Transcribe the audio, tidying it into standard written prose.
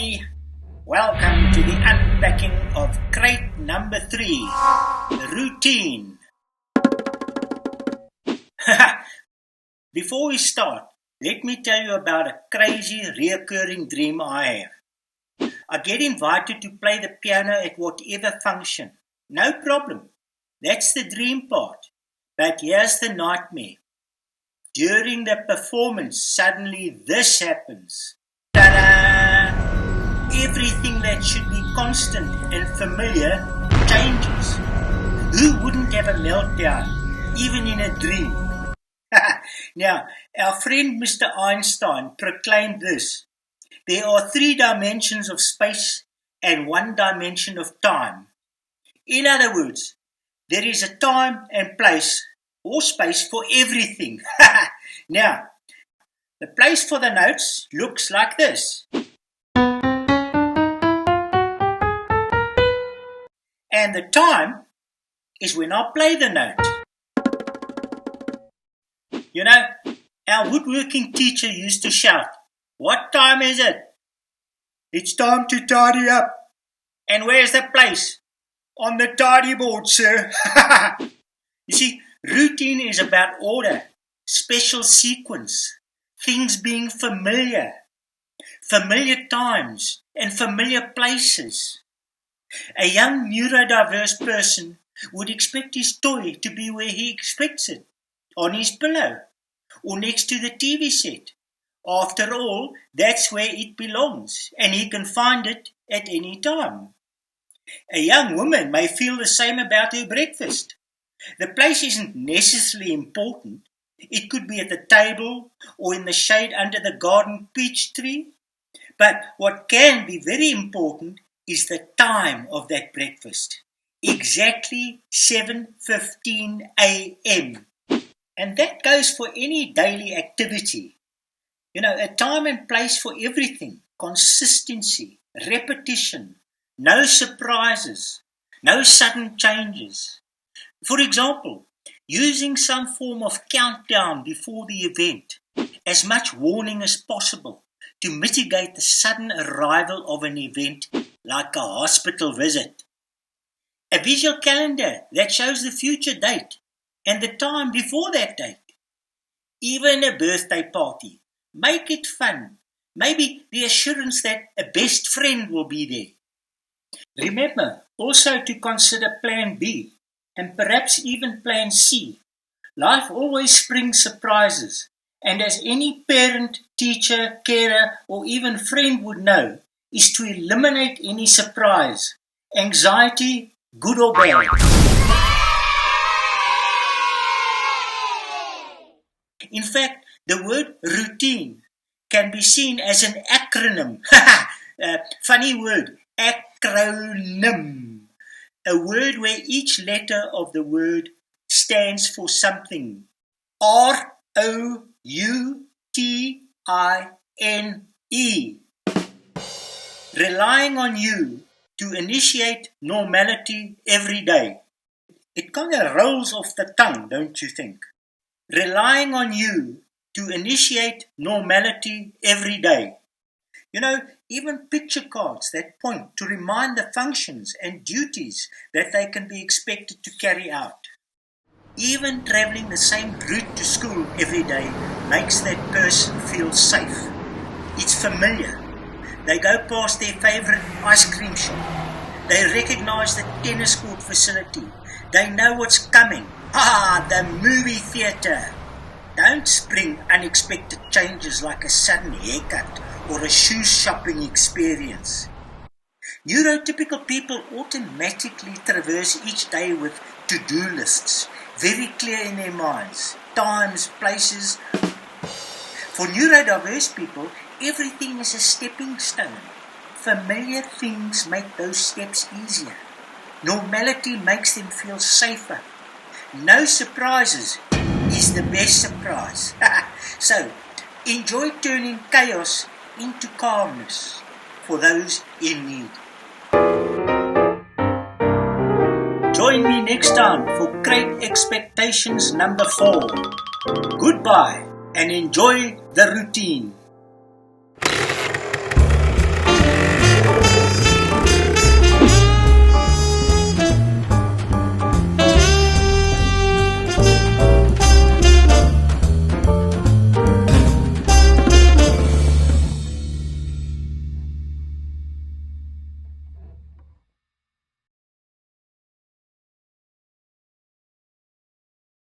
everybody. Welcome to the unpacking of crate number 3, the routine. Before we start, let me tell you about a crazy reoccurring dream I have. I get invited to play the piano at whatever function. No problem. That's the dream part. But here's the nightmare. During the performance, suddenly this happens. Ta-da! Everything that should be constant and familiar changes. Who wouldn't have a meltdown, even in a dream? Now, our friend Mr. Einstein proclaimed this. There are 3 dimensions of space and 1 dimension of time. In other words, there is a time and place or space for everything. Now, the place for the notes looks like this. And the time is when I play the note. You know, our woodworking teacher used to shout, "What time is it?" "It's time to tidy up." "And where's the place?" "On the tidy board, sir." You see, routine is about order, special sequence, things being familiar times and familiar places. A young neurodiverse person would expect his toy to be where he expects it, on his pillow, or next to the TV set. After all, that's where it belongs, and he can find it at any time. A young woman may feel the same about her breakfast. The place isn't necessarily important. It could be at the table or in the shade under the garden peach tree. But what can be very important is the time of that breakfast. Exactly 7:15 a.m. And that goes for any daily activity. You know, a time and place for everything. Consistency, repetition, no surprises, no sudden changes. For example, using some form of countdown before the event, as much warning as possible to mitigate the sudden arrival of an event like a hospital visit. A visual calendar that shows the future date and the time before that date. Even a birthday party. Make it fun. Maybe the assurance that a best friend will be there. Remember also to consider plan B and perhaps even plan C. Life always springs surprises, and as any parent, teacher, carer, or even friend would know, is to eliminate any surprise, anxiety, good or bad. In fact, the word routine can be seen as an acronym. Funny word, acronym. A word where each letter of the word stands for something. ROUTINE. Relying on you to initiate normality every day. It kind of rolls off the tongue, don't you think? Relying on you to initiate normality every day. You know, even picture cards that point to remind the functions and duties that they can be expected to carry out. Even traveling the same route to school every day makes that person feel safe. It's familiar. They go past their favorite ice cream shop. They recognize the tennis court facility. They know what's coming. The movie theater. Don't spring unexpected changes like a sudden haircut or a shoe shopping experience. Neurotypical people automatically traverse each day with to-do lists, very clear in their minds, times, places. For neurodiverse people, everything is a stepping stone. Familiar things make those steps easier. Normality makes them feel safer. No surprises is the best surprise. So, enjoy turning chaos into calmness for those in need. Join me next time for Great Expectations number 4. Goodbye and enjoy the routine.